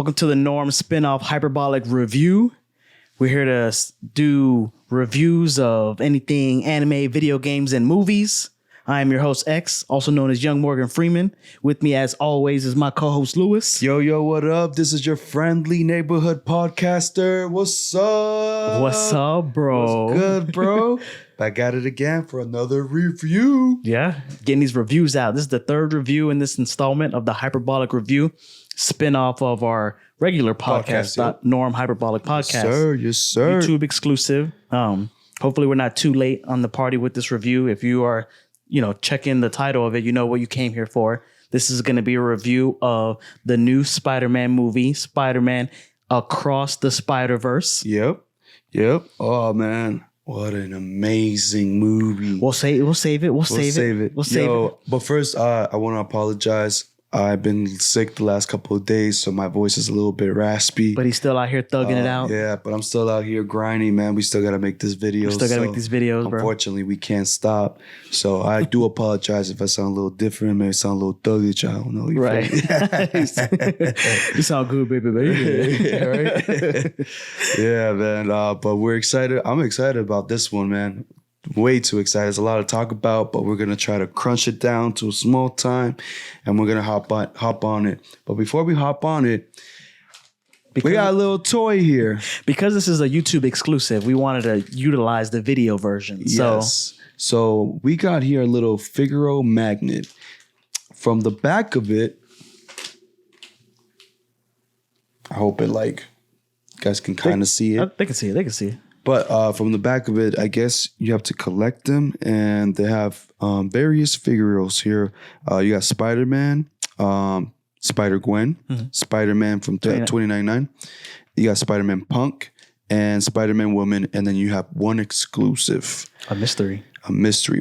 Welcome to the Norm spinoff hyperbolic review. We're here to do reviews of anything anime, video games, and movies. I am your host, X, also known as Young Morgan Freeman. With me, as always, is my co-host, Lewis. Yo, what up? This is your friendly neighborhood podcaster. What's up? What's up, bro? What's good, bro? Back at it again for another review. Yeah, getting these reviews out. This is the third review in this installment of the Hyperbolic Review, spinoff of our regular podcast, Norm Hyperbolic Podcast. Yes, sir. YouTube exclusive. Hopefully we're not too late on the party with this review. If you are, checking the title of it, you know what you came here for. This is going to be a review of the new Spider-Man movie, Spider-Man Across the Spider-Verse. Yep. Oh, man. What an amazing movie. We'll save it. We'll save it. But first, I want to apologize. I've been sick the last couple of days, so my voice is a little bit raspy. But he's still out here thugging it out. Yeah, but I'm still out here grinding, man. We still got to make this video. Make these videos, bro. Unfortunately, we can't stop. So I do apologize if I sound a little different. Maybe sound a little thuggish. I don't know. Right. You sound good, baby. Yeah, right? Yeah, man. But we're excited. I'm excited about this one, man. Way too excited. There's a lot to talk about, but we're gonna try to crunch it down to a small time, and we're gonna hop on it. But before we hop on it, we got a little toy here. Because this is a YouTube exclusive, we wanted to utilize the video version. Yes. So we got here a little Figaro magnet. From the back of it, I hope it you guys can kind of see it. They can see it. But from the back of it, I guess you have to collect them, and they have various Figaros here. You got Spider-Man, Spider-Gwen, Spider-Man from 2099. You got Spider-Man Punk and Spider-Man Woman, and then you have one exclusive. A mystery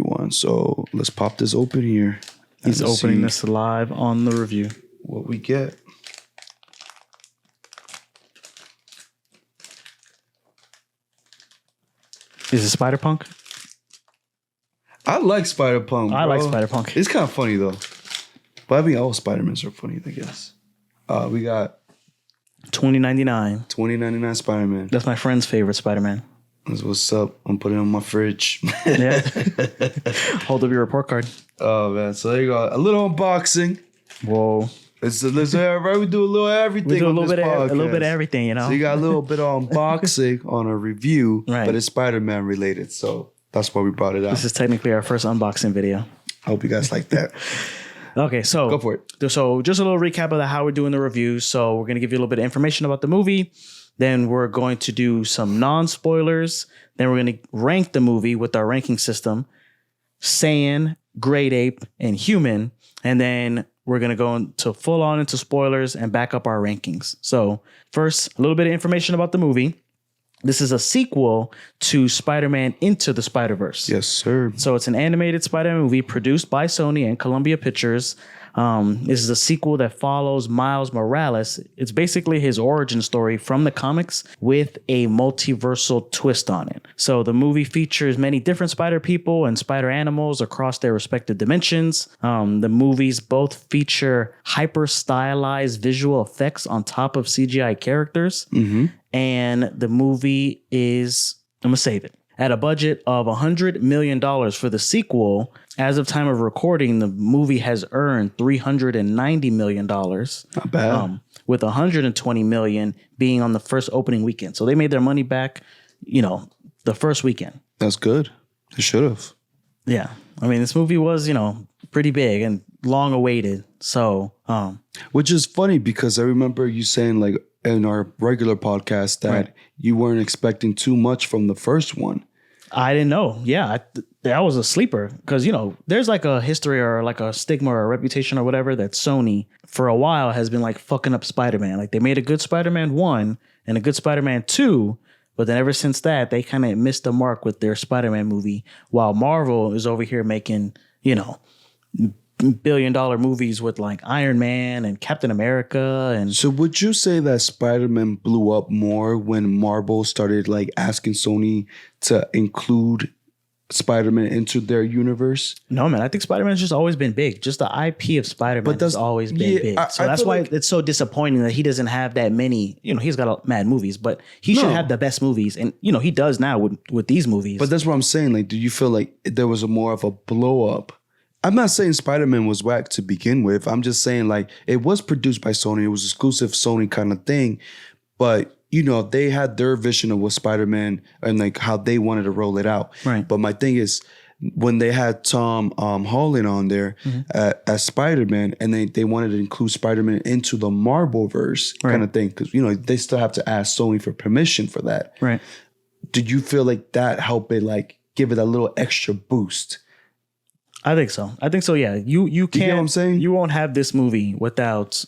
one. So let's pop this open here. He's opening this live on the review. What we get. Is it Spider-Punk? I like Spider-Punk, bro. I like Spider-Punk. It's kind of funny, though. But I mean, all Spider-Mans are funny, I guess. We got 2099. 2099 Spider-Man. That's my friend's favorite Spider-Man. That's what's up. I'm putting it on my fridge. Yeah. Hold up your report card. Oh, man. So there you go. A little unboxing. Whoa. Right? We do a little everything. We do a little bit of everything, So you got a little bit of unboxing on a review, right. But it's Spider-Man related. So that's why we brought it out. This is technically our first unboxing video. I hope you guys like that. Okay, so go for it. So just a little recap of how we're doing the review. So we're going to give you a little bit of information about the movie. Then we're going to do some non-spoilers. Then we're going to rank the movie with our ranking system. Saiyan, Great Ape, and Human. And then we're going to go into spoilers and back up our rankings. So first, a little bit of information about the movie. This is a sequel to Spider-Man Into the Spider-Verse. Yes, sir. So it's an animated Spider-Man movie produced by Sony and Columbia Pictures. This is a sequel that follows Miles Morales. It's basically his origin story from the comics with a multiversal twist on it. So the movie features many different spider people and spider animals across their respective dimensions. The movies both feature hyper stylized visual effects on top of CGI characters. Mm-hmm. And the movie is, I'm going to save it. At a budget of $100 million for the sequel, as of time of recording, the movie has earned $390 million. Not bad. With $120 million being on the first opening weekend. So they made their money back, the first weekend. That's good. They should have. Yeah. I mean, this movie was, pretty big and long awaited. So, which is funny because I remember you saying in our regular podcast that you weren't expecting too much from the first one. I didn't know. Yeah, that was a sleeper because, there's a history or a stigma or a reputation or whatever that Sony for a while has been fucking up Spider-Man. They made a good Spider-Man 1 and a good Spider-Man 2, but then ever since that, they kind of missed the mark with their Spider-Man movie while Marvel is over here making, billion-dollar movies with Iron Man and Captain America. And so would you say that Spider-Man blew up more when Marvel started asking Sony to include Spider-Man into their universe. No, man, I think Spider-Man's just always been big. Just the IP of Spider-Man has always been big. So that's why it's so disappointing that he doesn't have that many. He's got mad movies, but he should have the best movies. And, he does now with these movies. But that's what I'm saying. Like, do you feel like there was more of a blow up? I'm not saying Spider-Man was whack to begin with. I'm just saying, like, it was produced by Sony. It was exclusive Sony kind of thing. But they had their vision of what Spider-Man and like how they wanted to roll it out. Right. But my thing is, when they had Tom Holland on there as Spider-Man, and they wanted to include Spider-Man into the Marvelverse kind of thing, because they still have to ask Sony for permission for that. Right. Did you feel like that helped it, like, give it a little extra boost? I think so. Yeah. You can't. You get what I'm saying? You won't have this movie without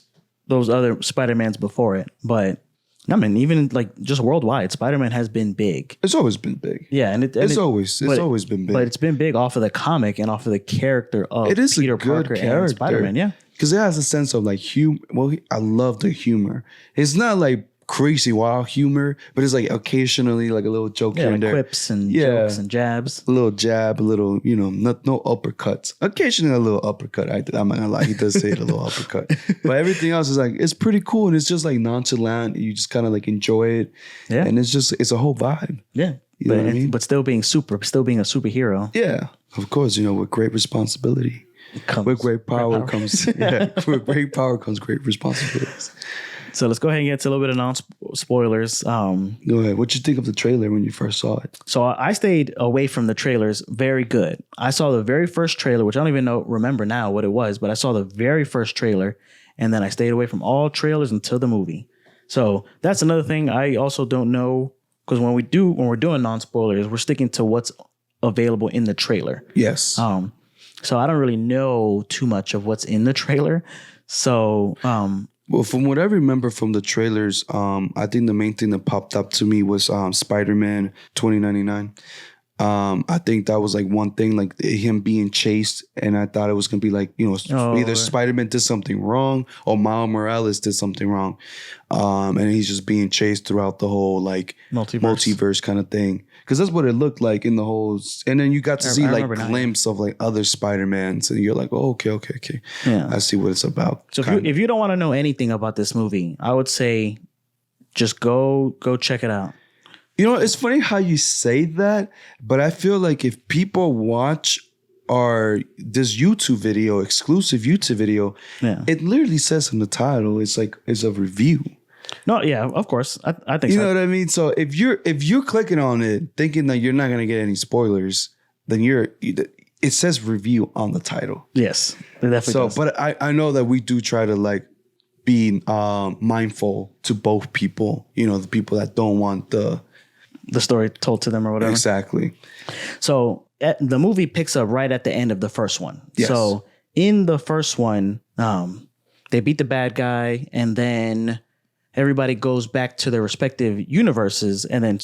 those other Spider-Mans before it. But I mean, even like just worldwide, Spider-Man has been big. It's always been big. Yeah, and it's always been big. But it's been big off of the comic and off of the character of it is Peter a good Parker character. and Spider-Man. Yeah, because it has a sense of like humor. Well, I love the humor. It's not like crazy wild humor, but it's like occasionally like a little joke here and there, quips and jokes and jabs. A little jab, a little, no uppercuts. Occasionally a little uppercut. I'm not gonna lie, he does say it, a little uppercut. But everything else is like, it's pretty cool, and it's just like nonchalant. You just kind of like enjoy it. Yeah. And it's a whole vibe. Yeah. You know what I mean? But still being a superhero. Yeah. Of course, with great responsibility. With great power comes with great power comes great responsibilities. So let's go ahead and get to a little bit of non-spoilers. Go ahead. What'd you think of the trailer when you first saw it? So I stayed away from the trailers. Very good. I saw the very first trailer, which I don't even remember now what it was, but I saw the very first trailer, and then I stayed away from all trailers until the movie. So that's another thing I also don't know, because when we're doing non-spoilers, we're sticking to what's available in the trailer. Yes. So I don't really know too much of what's in the trailer. So well, from what I remember from the trailers, I think the main thing that popped up to me was Spider-Man 2099. I think that was like one thing, like him being chased, and I thought it was gonna be like, either Spider-Man did something wrong or Miles Morales did something wrong, and he's just being chased throughout the whole like multiverse kind of thing, because that's what it looked like in the whole. And then you got to see like glimpse of like other Spider-Mans, and you're like, oh, okay, yeah, I see what it's about. So if you don't want to know anything about this movie, I would say just go check it out. It's funny how you say that, but I feel like if people watch this exclusive YouTube video, it literally says in the title, it's a review. No, yeah, of course. I think you know what I mean? So if you're clicking on it thinking that you're not gonna get any spoilers, then it says review on the title. Yes, it definitely does. But I know that we do try to like be mindful to both people, the people that don't want the story told to them or whatever. Exactly. So the movie picks up right at the end of the first one. Yes. So in the first one, they beat the bad guy, and then everybody goes back to their respective universes. And then,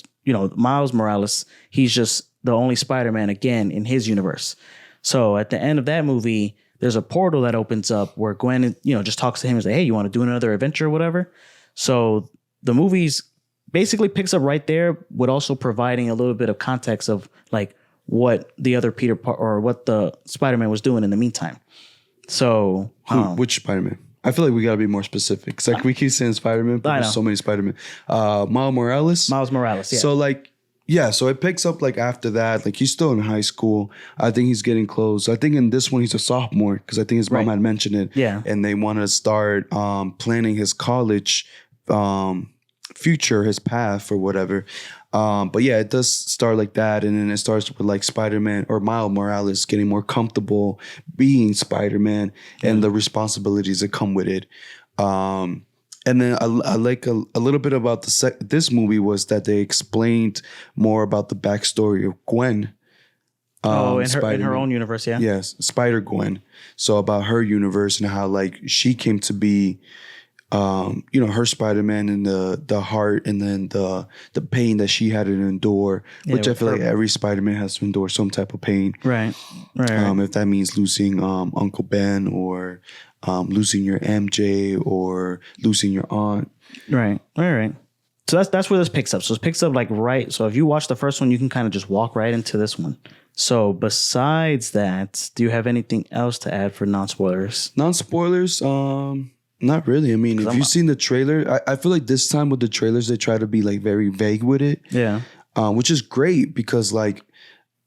Miles Morales, he's just the only Spider-Man again in his universe. So at the end of that movie, there's a portal that opens up where Gwen, just talks to him and says, hey, you want to do another adventure or whatever? So the movie's basically picks up right there, with also providing a little bit of context of like what the other what the Spider-Man was doing in the meantime. So which Spider-Man? I feel like we gotta be more specific. It's like we keep saying Spider-Man, but there's so many Spider-Man. Miles Morales. Miles Morales, yeah. So so it picks up like after that. Like he's still in high school. I think he's getting close. I think in this one he's a sophomore, because I think his mom had mentioned it. Yeah. And they want to start planning his college future, his path or whatever. But yeah, it does start like that, and then it starts with like Spider-Man or Miles Morales getting more comfortable being Spider-Man and the responsibilities that come with it. And then I like a little bit about this movie was that they explained more about the backstory of Gwen. In her own universe, yeah. Yes, Spider-Gwen. So about her universe and how like she came to be. Her Spider-Man and the heart, and then the pain that she had to endure, which I feel like every Spider-Man has to endure some type of pain. Right. If that means losing Uncle Ben, or losing your MJ, or losing your aunt. Right. All right. So that's where this picks up. So it picks up like right. So if you watch the first one, you can kind of just walk right into this one. So besides that, do you have anything else to add for non-spoilers? Non-spoilers, not really. I mean, if you've seen the trailer, I feel like this time with the trailers, they try to be like very vague with it. Yeah. Which is great because like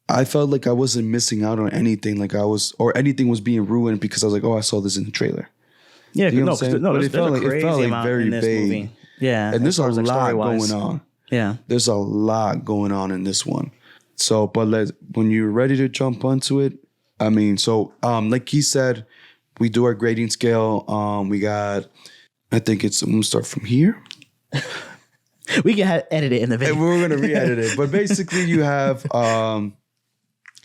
I felt like I wasn't missing out on anything. Like or anything was being ruined because I was like, oh, I saw this in the trailer. Yeah, you know no, but it felt like very vague. Movie. Yeah, and there's a lot going on. Yeah, there's a lot going on in this one. So, but when you're ready to jump onto it, I mean, so like he said, we do our grading scale. We got, I think I'm gonna start from here. We can edit it in the video. And we're gonna re-edit it, but basically you have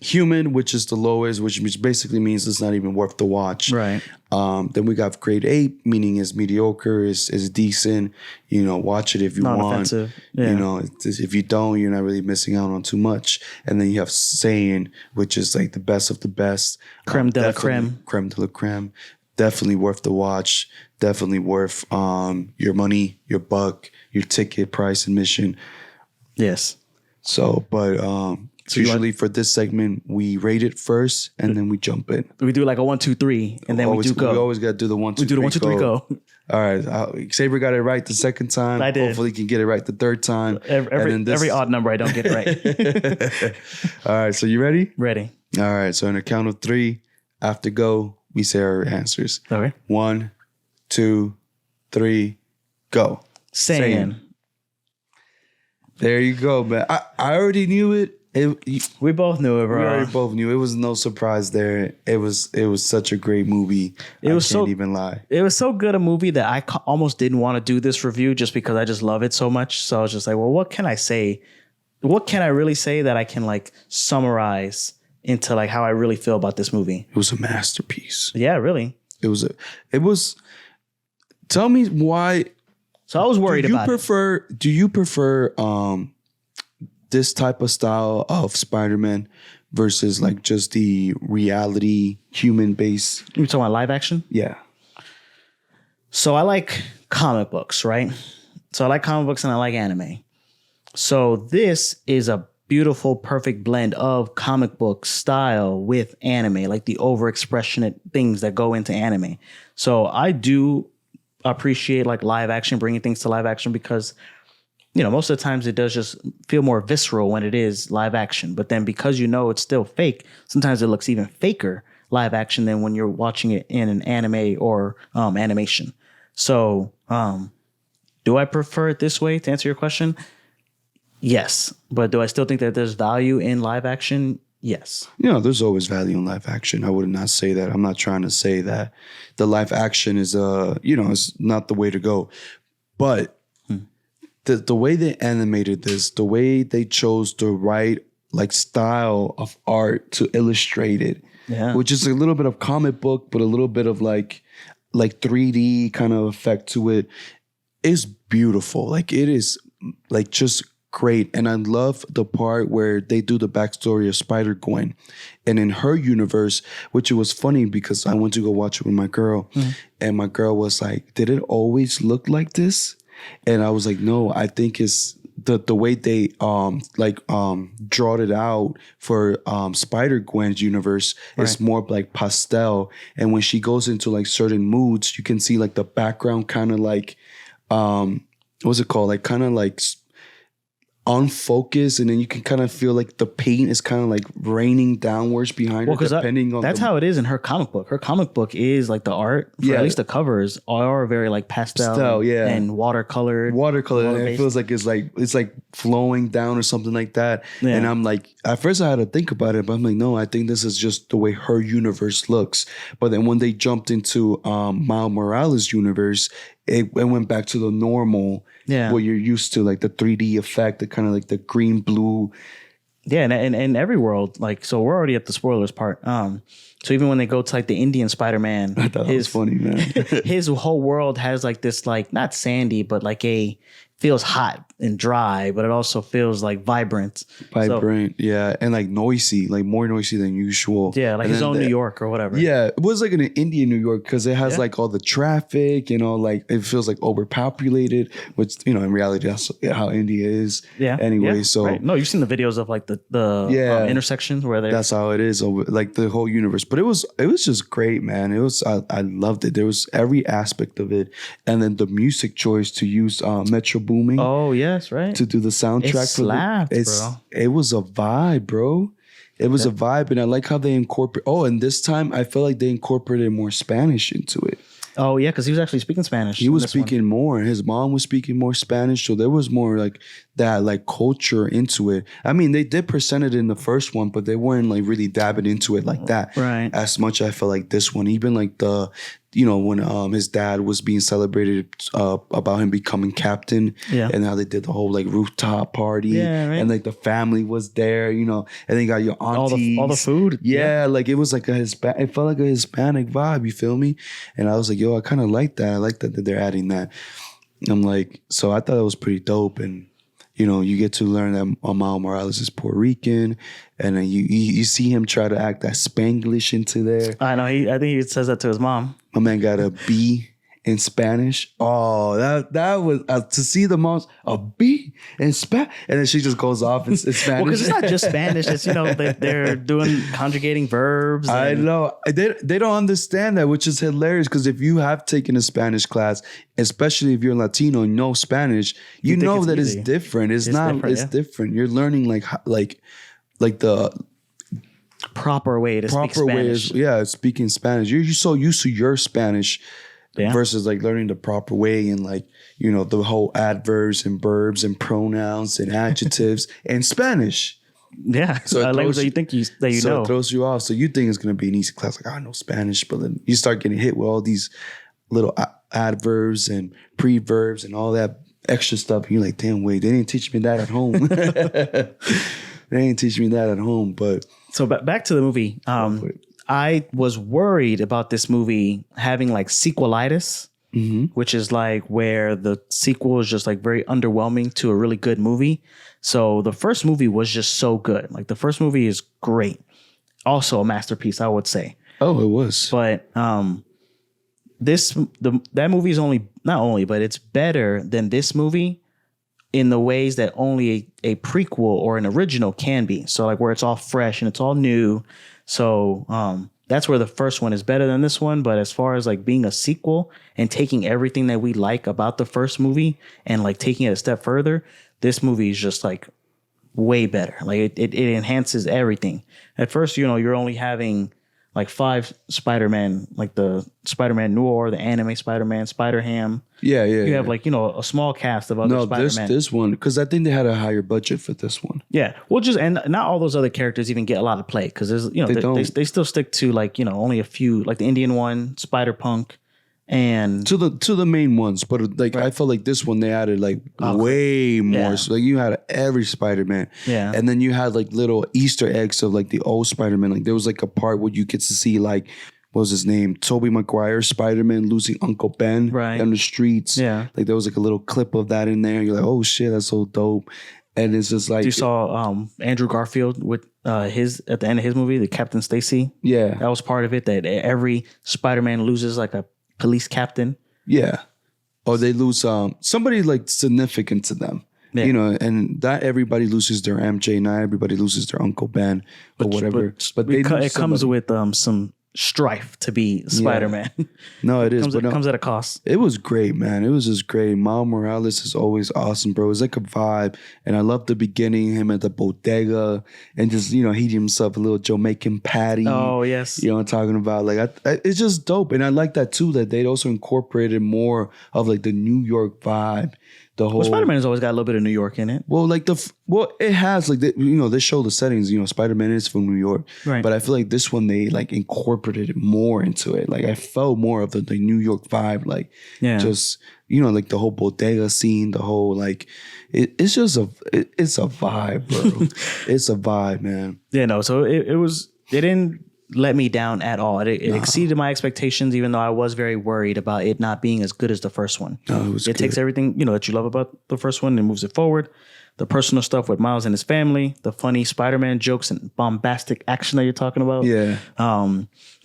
human, which is the lowest, which basically means it's not even worth the watch. Right. Then we got grade 8, meaning is mediocre, is decent. You know, watch it if you want. Non-offensive. Yeah. You know, if you don't, you're not really missing out on too much. And then you have sane, which is like the best of the best. Creme de la creme. Creme de la creme. Definitely worth the watch. Definitely worth your money, your buck, your ticket price, admission. Yes. So, but usually for this segment, we rate it first and then we jump in. We do like a 1, 2, 3, and then we go. We always got to do the 1, 2, 3. We do the 1, 2, 3 go. All right. Xavier got it right the second time. I did. Hopefully he can get it right the third time. Every odd number I don't get it right. All right. So you ready? Ready. All right. So on a count of 3, after go, we say our answers. Okay. 1, 2, 3, go. Saiyan. There you go, man. I already knew it. We both knew it, bro. We already both knew. It was no surprise there. It was such a great movie. I can't even lie. It was so good a movie that I almost didn't want to do this review just because I just love it so much. So I was just like, well, what can I say? What can I really say that I can like summarize into like how I really feel about this movie? It was a masterpiece. Yeah, really. It was. Tell me why. So I was worried about it. Do you prefer this type of style of Spider-Man versus like just the reality human base? You talking about live action? Yeah. So I like comic books, right? So I like comic books and I like anime. So this is a beautiful, perfect blend of comic book style with anime, like the overexpressionate things that go into anime. So I do appreciate like live action, bringing things to live action because, you know, most of the times it does just feel more visceral when it is live action. But then because you know it's still fake, sometimes it looks even faker live action than when you're watching it in an anime or animation. So do I prefer it this way to answer your question? Yes. But do I still think that there's value in live action? Yes. You know, there's always value in live action. I would not say that. I'm not trying to say that the live action is is not the way to go. But the way they animated this, the way they chose the right like style of art to illustrate it, which is a little bit of comic book, but a little bit of like 3D kind of effect to it, is beautiful. Like it is like just great. And I love the part where they do the backstory of Spider-Gwen. And in her universe, which it was funny because I went to go watch it with my girl and my girl was like, did it always look like this? And I was like, no, I think it's the way they draw it out for Spider-Gwen's universe is more like pastel. And when she goes into like certain moods, you can see like the background kind of like what's it called? Like kind of like unfocused, and then you can kind of feel like the paint is kind of like raining downwards behind her, depending on that's how it is in her comic book. Her comic book is like the art, at least the covers are very like pastel and watercolor. And it feels like it's like flowing down or something like that. Yeah. And I'm like, at first I had to think about it, but I'm like, no, I think this is just the way her universe looks. But then when they jumped into Miles Morales' universe, it went back to the normal, what you're used to, like the 3D effect, the kind of like the green, blue. Yeah, and every world, like, so we're already at the spoilers part. So even when they go to like the Indian Spider-Man, I thought it was funny, man. His whole world has like this, like not sandy, but like a feels hot and dry, but it also feels like vibrant. Vibrant, yeah, and like noisy, like more noisy than usual. Yeah, like and his own New York or whatever. Yeah, it was like an Indian New York because it has like all the traffic, like it feels like overpopulated, which in reality that's how India is. Yeah. Anyway, yeah, so right. No, you've seen the videos of like the intersections where they. that's how it is, like the whole universe. But it was just great, man. It was I loved it. There was every aspect of it, and then the music choice to use Metro Booming. Oh yes, right. To do the soundtrack. It slapped, bro. It was a vibe, bro. It was a vibe, and I like how they incorporate. Oh, and this time I felt like they incorporated more Spanish into it. Oh yeah, because he was actually speaking Spanish. He was speaking more. His mom was speaking more Spanish, so there was more like that, like culture into it. I mean, they did present it in the first one, but they weren't like really dabbing into it like that, right? As much I felt like this one, even like the. When his dad was being celebrated about him becoming captain, and how they did the whole like rooftop party, and like the family was there, and then you got your aunties, all the food, like it was like it felt like a Hispanic vibe. You feel me? And I was like, yo, I kind of like that. I like that they're adding that. And I'm like, so I thought it was pretty dope, and you get to learn that Miles Morales is Puerto Rican, and then you see him try to act that Spanglish into there. I know. I think he says that to his mom. My man got a B in Spanish. Oh, that was to see the mom's a B in Spanish, and then she just goes off in Spanish. Well, because it's not just Spanish. It's they're doing conjugating verbs. I know they don't understand that, which is hilarious. Because if you have taken a Spanish class, especially if you're Latino and know Spanish, you know that it's different. It's not. Different, it's different. You're learning like the proper way to speak Spanish. Speaking Spanish. You're so used to your Spanish versus like learning the proper way, and like the whole adverbs and verbs and pronouns and adjectives in Spanish. Yeah, so language that you think that you know. It throws you off. So you think it's gonna be an easy class, like I know Spanish, but then you start getting hit with all these little adverbs and preverbs and all that extra stuff. And you're like, damn, wait, they didn't teach me that at home. They didn't teach me that at home, but. So back to the movie. I was worried about this movie having like sequelitis, which is like where the sequel is just like very underwhelming to a really good movie. So the first movie was just so good. Like the first movie is great. Also a masterpiece, I would say. Oh, it was. But that movie is but it's better than this movie in the ways that only a prequel or an original can be. So like where it's all fresh and it's all new. So that's where the first one is better than this one. But as far as like being a sequel and taking everything that we like about the first movie and like taking it a step further, this movie is just like way better. Like it enhances everything. At first, you're only having like 5 Spider-Man, like the Spider-Man Noir, the anime Spider-Man, Spider-Ham. Yeah. You have like, a small cast of other Spider-Man. This one, because I think they had a higher budget for this one. Yeah. Well, and not all those other characters even get a lot of play because there's, they still stick to like, only a few, like the Indian one, Spider-Punk, and to the main ones. But like I felt like this one they added like way more. Yeah. So like you had every Spider-Man. Yeah. And then you had like little Easter eggs of like the old Spider-Man. Like there was like a part where you get to see like, what was his name? Tobey Maguire, Spider-Man losing Uncle Ben on the streets. Yeah. Like there was like a little clip of that in there. You're like, oh shit, that's so dope. And it's just like you saw Andrew Garfield with his at the end of his movie, the Captain Stacy. Yeah. That was part of it, that every Spider-Man loses like a police captain. Yeah. Or they lose somebody like significant to them. Yeah. And not everybody loses their MJ, not everybody loses their Uncle Ben or whatever. But it comes with some strife to be Spider-Man. Yeah. No, it is. It comes at a cost. It was great, man. It was just great. Miles Morales is always awesome, bro. It's like a vibe. And I love the beginning, him at the bodega and just, heating himself a little Jamaican patty. Oh, yes. You know what I'm talking about? Like, it's just dope. And I like that too, that they also incorporated more of like the New York vibe. Spider-Man has always got a little bit of New York in it. Well, like it has like they show the settings. Spider-Man is from New York, right? But I feel like this one they like incorporated more into it. Like I felt more of the New York vibe. Like just like the whole bodega scene, the whole like it's just it's a vibe, bro. It's a vibe, man. Yeah, no. So it didn't let me down at all. It exceeded my expectations, even though I was very worried about it not being as good as the first one. No, it was It good. takes everything, that you love about the first one and moves it forward. The personal stuff with Miles and his family, the funny Spider-Man jokes and bombastic action that you're talking about. Yeah.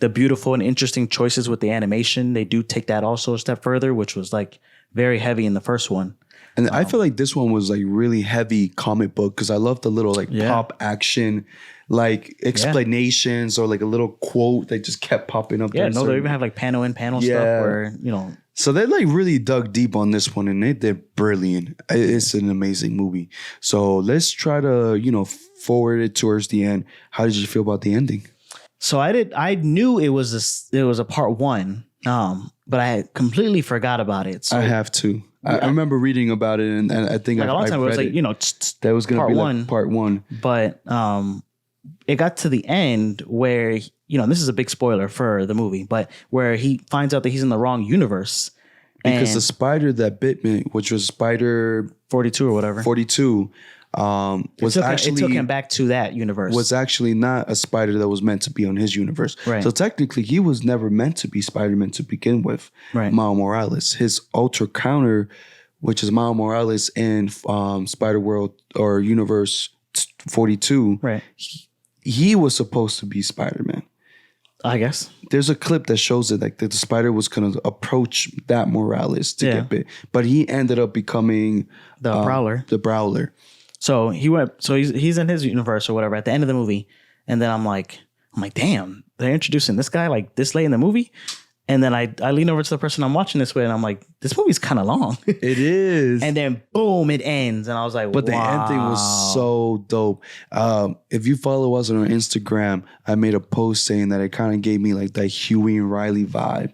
The beautiful and interesting choices with the animation. They do take that also a step further, which was like very heavy in the first one. And I feel like this one was like really heavy comic book because I love the little like pop action, like explanations or like a little quote that just kept popping up. Yeah, there. they even have like panel in panel stuff where, So they like really dug deep on this one and they did brilliant. It's an amazing movie. So let's try to, forward it towards the end. How did you feel about the ending? So I knew it was a part one, but I had completely forgot about it. So I have to. I remember reading about it and I think like a long time ago, it was like, that was going to part be one. like part one. But it got to the end where, this is a big spoiler for the movie, but where he finds out that he's in the wrong universe. Because and the spider that bit me, which was Spider 42 or whatever, 42, was it took him back to that universe. Was actually not a spider that was meant to be on his universe. Right. So technically, he was never meant to be Spider-Man to begin with. Right. Miles Morales, his ultra counter, which is Miles Morales in Spider-World or Universe 42. Right. He was supposed to be Spider-Man. I guess. There's a clip that shows it, like the spider was going to approach that Morales to get bit, but he ended up becoming The Prowler. The Prowler. So he's in his universe or whatever at the end of the movie, and then I'm like, damn, they're introducing this guy like this late in the movie, and then I lean over to the person I'm watching this with, and I'm like, this movie's kind of long. It is, and then boom, it ends, and I was like, but the ending was so dope. If you follow us on our Instagram, I made a post saying that it kind of gave me like that Huey and Riley vibe.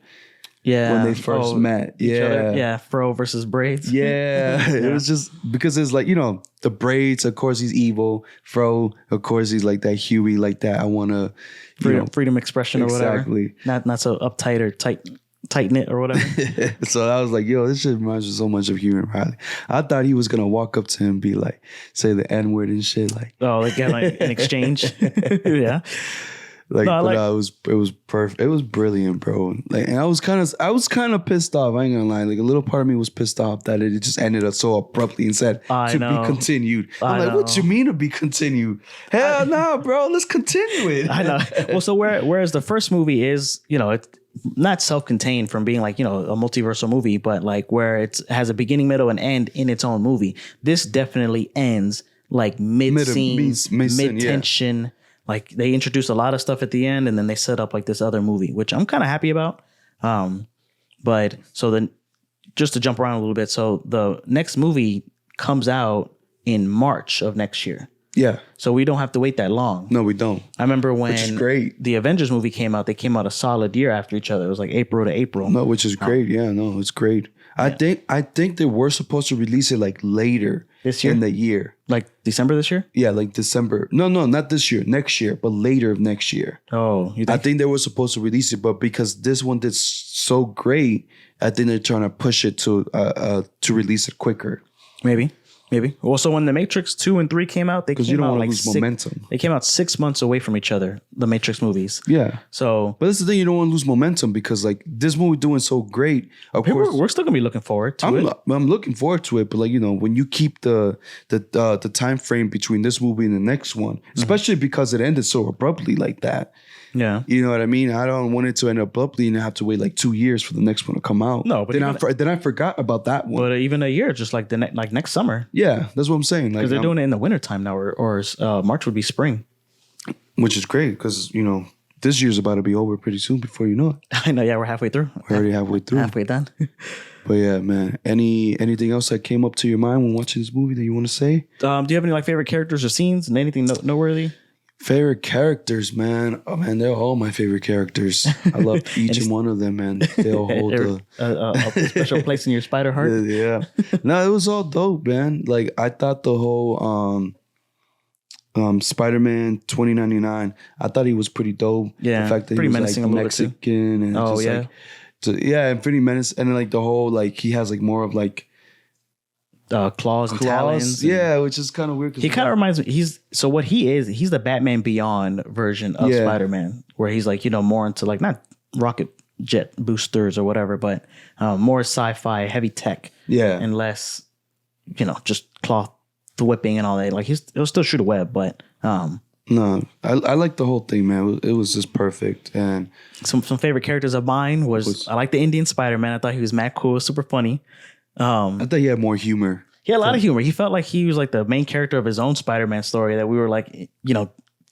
Yeah, when they first met. Yeah, Fro versus braids. Yeah, it was just because it's like, the braids, of course he's evil. Fro, of course he's like that Huey, like that. I want to freedom expression or whatever. Exactly. Not so uptight or tight knit or whatever. So I was like, yo, this shit reminds me so much of Huey and Riley. I thought he was gonna walk up to him and be like, say the N word and shit, like, like an exchange. Yeah. Like, it was perfect. It was brilliant, bro. Like, and I was kind of pissed off. I ain't gonna lie. Like, a little part of me was pissed off that it just ended up so abruptly and said be continued. I'm like, what you mean to be continued? Hell no, bro. Let's continue it. I know. Well, so whereas the first movie is, it's not self-contained from being like, a multiversal movie, but like where it has a beginning, middle, and end in its own movie. This definitely ends like mid-scene, mid-tension. Yeah. Like they introduced a lot of stuff at the end, and then they set up like this other movie, which I'm kind of happy about. But so then, just to jump around a little bit, so the next movie comes out in March of next year. Yeah. So we don't have to wait that long. No, we don't. I remember when the Avengers movie came out, they came out a solid year after each other. It was like April to April. No, which is great. Yeah, no, it's great. Yeah. I think they were supposed to release it like later this year, in the year, like December this year. Yeah, like December. No, not this year. Next year, but later of next year. Oh, I think they were supposed to release it, but because this one did so great, I think they're trying to push it to release it quicker. Maybe. Also, when The Matrix 2 and 3 came out, because you don't want to lose momentum. They came out 6 months away from each other. The Matrix movies. Yeah. So, but that's the thing. You don't want to lose momentum because like this movie doing so great. Of course, we're still gonna be looking forward to it. I'm looking forward to it, but like when you keep the time frame between this movie and the next one, especially because it ended so abruptly like that. Yeah, you know what I mean. I don't want it to end abruptly and have to wait like 2 years for the next one to come out. No, but then I forgot about that one. But even a year, just like next summer. Yeah, that's what I'm saying. Like because they're doing it in the wintertime now, or March would be spring, which is great because this year's about to be over pretty soon. Before you know it, I know. Yeah, we're halfway through. We're already halfway through. Halfway done. But yeah, man. Anything else that came up to your mind when watching this movie that you want to say? Do you have any like favorite characters or scenes and anything noteworthy? Favorite characters, man. Oh man, they're all my favorite characters. I love each and one of them, man. They all hold a special place in your spider heart. Yeah. No, it was all dope, man. Like I thought the whole Spider-Man 2099, I thought he was pretty dope. Yeah. The fact that he was like Mexican and and pretty menacing. And then like the whole like he has like more of like claws and talons. Yeah, which is kind of weird. He kind of reminds me. He's the Batman Beyond version of Spider-Man, where he's like, more into like not rocket jet boosters or whatever, but more sci-fi, heavy tech. Yeah, and less, just cloth whipping and all that. Like he'll still shoot a web, but no, I like the whole thing, man. It was just perfect. And some favorite characters of mine was I like the Indian Spider-Man. I thought he was mad cool, super funny. I thought he had more humor. He had a lot of humor. He felt like he was like the main character of his own Spider-Man story that we were like,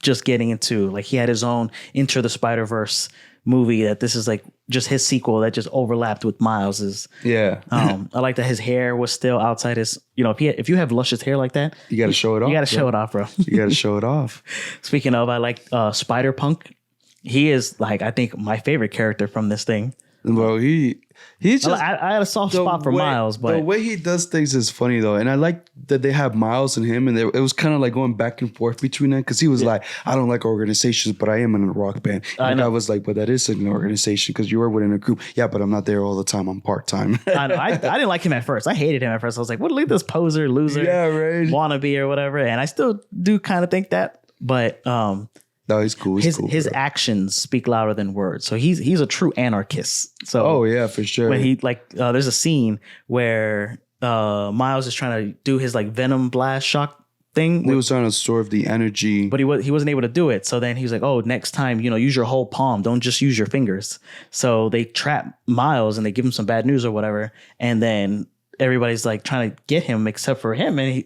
just getting into. Like he had his own Into the Spider-Verse movie that this is like just his sequel that just overlapped with Miles's. Yeah. I like that his hair was still outside his, if you have luscious hair like that, you got to show it off. You got to show it off, bro. You got to show it off. Speaking of, I like Spider-Punk. He is like, I think my favorite character from this thing. Well, he's just. I had a soft spot for Miles, but the way he does things is funny though, and I like that they have Miles and him, and it was kind of like going back and forth between them because he was like, "I don't like organizations, but I am in a rock band." And I was like, "But that is an organization because you are within a group." Yeah, but I'm not there all the time. I'm part time. I know. I didn't like him at first. I hated him at first. I was like, "What? Look at this poser, loser, wannabe, or whatever." And I still do kind of think that, but no, he's cool. His actions speak louder than words. So he's a true anarchist. So yeah, for sure. When he there's a scene where Miles is trying to do his like venom blast shock thing. He was trying to absorb the energy, but he wasn't able to do it. So then he was like, "Oh, next time, use your whole palm. Don't just use your fingers." So they trap Miles and they give him some bad news or whatever, and then everybody's like trying to get him except for him and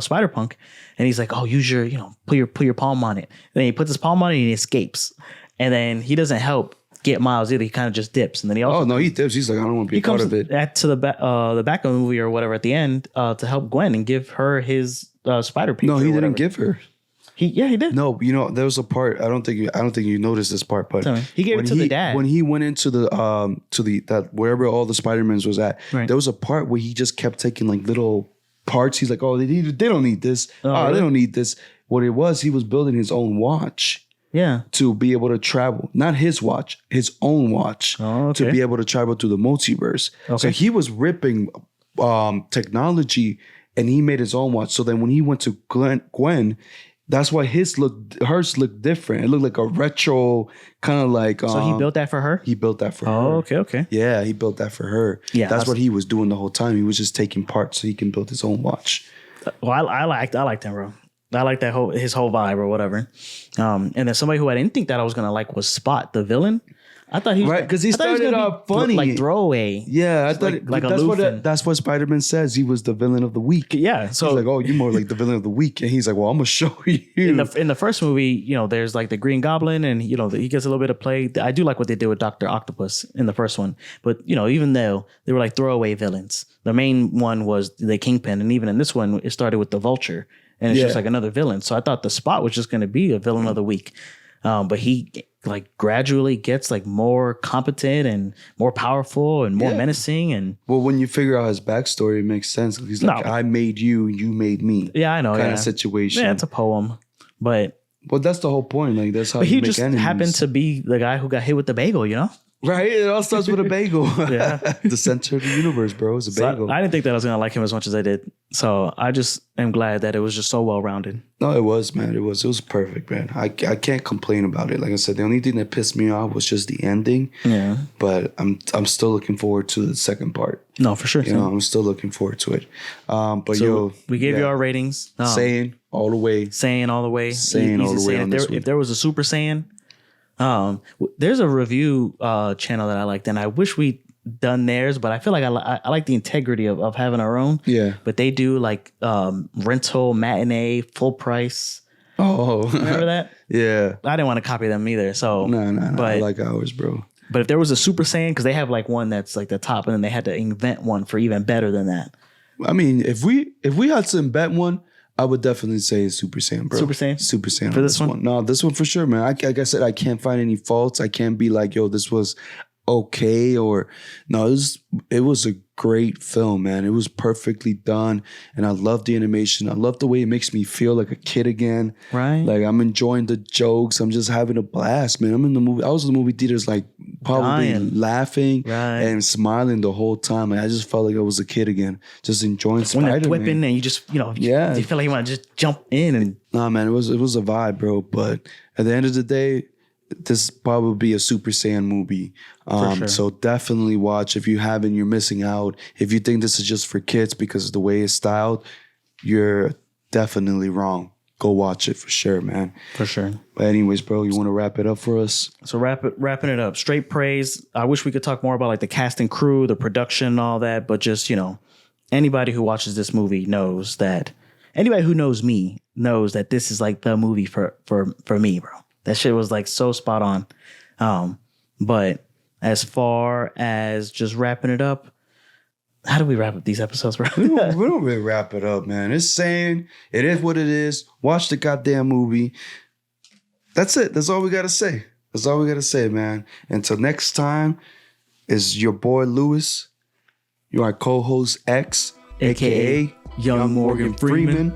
Spider-Punk. And he's like, "Oh, use your, put your palm on it." And then he puts his palm on it and he escapes. And then he doesn't help get Miles either. He kind of just dips. And then he also he dips. He's like, "I don't want to be a part of it." To the back of the movie or whatever at the end to help Gwen and give her his spider piece. No, he didn't give her. He did. No, there was a part. I don't think you noticed this part, but he gave it to the dad when he went into that wherever all the Spider-Mans was at. Right. There was a part where he just kept taking like little parts. He's like, "Oh, they don't need this. Really? They don't need this." What it was, he was building his own watch. Yeah. To be able to travel, not his watch, his own watch. Oh, okay. To be able to travel to the multiverse. Okay. So he was ripping technology, and he made his own watch. So then when he went to Gwen, that's why hers looked different. It looked like a retro kind of like. So he built that for her? He built that for her. Oh, okay. Yeah, he built that for her. Yeah, that's what he was doing the whole time. He was just taking parts so he can build his own watch. Well, I liked him, bro. I like his whole vibe or whatever. And then somebody who I didn't think that I was gonna like was Spot, the villain. I thought he was right because he started off funny, like throwaway. Yeah, I thought that's what Spider-Man says. He was the villain of the week. Yeah, so he's like, "Oh, you're more like the villain of the week," and he's like, "Well, I'm gonna show you." In the first movie, there's like the Green Goblin, and he gets a little bit of play. I do like what they did with Dr. Octopus in the first one, but even though they were like throwaway villains, the main one was the Kingpin, and even in this one, it started with the Vulture, and it's just like another villain. So I thought the Spot was just going to be a villain of the week, but he like gradually gets like more competent and more powerful and more menacing. And well, when you figure out his backstory, it makes sense. He's like, "I made you, you made me." Yeah, I know. Kind of situation. Yeah, it's a poem, but that's the whole point. Like that's how. But he just happened to be the guy who got hit with the bagel. Right? It all starts with a bagel. Yeah. The center of the universe, bro, is a bagel. I didn't think that I was going to like him as much as I did. So I just am glad that it was just so well-rounded. No, it was, man. It was perfect, man. I can't complain about it. Like I said, the only thing that pissed me off was just the ending. Yeah. But I'm still looking forward to the second part. No, for sure. I'm still looking forward to it. We gave you our ratings. Saiyan all the way. Saiyan all the way. Saiyan all the way on this one. If there was a Super Saiyan, there's a review channel that I liked, and I wish we'd done theirs, but I feel like I like the integrity of having our own. Yeah. But they do like rental, matinee, full price. Oh, remember that? Yeah. I didn't want to copy them either. So no. But I like ours, bro. But if there was a Super Saiyan, because they have like one that's like the top, and then they had to invent one for even better than that. I mean, if we had to invent one, I would definitely say Super Saiyan, bro. Super Saiyan? Super Saiyan for this one? No, this one for sure, man. Like I said, I can't find any faults. I can't be like, yo, this was okay, or no, it was a great film, man. It was perfectly done, and I love the animation. I love the way it makes me feel like a kid again. Right. Like I'm enjoying the jokes. I'm just having a blast, man. I'm in the movie. I was in the movie theaters like probably dying. laughing Right. and smiling the whole time. Like, I just felt like I was a kid again, just enjoying When Spider-Man. they're whipping and you just, Yeah. you feel like you want to just jump in and Nah, man, it was a vibe, bro. But at the end of the day, this probably be a Super Saiyan movie. sure. So definitely watch. If you haven't, you're missing out. If you think this is just for kids because of the way it's styled, you're definitely wrong. Go watch it for sure, man. for sure. But anyways, bro, you want to wrap it up for us? So wrapping it up, straight praise. I wish we could talk more about like the cast and crew, the production, and all that. But just anybody who watches this movie knows that. Anybody who knows me knows that this is like the movie for me, bro. That shit was like so spot on. But as far as just wrapping it up, how do we wrap up these episodes, bro? We don't really wrap it up, man. It's saying it is what it is. Watch the goddamn movie. That's it. That's all we gotta say. That's all we gotta say, man. Until next time, is your boy Lewis, your co-host X, aka Young Morgan Freeman.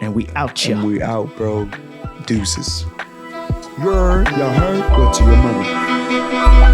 And we out, y'all. and we out, bro. Deuces. Y'all heard? Go to your mother.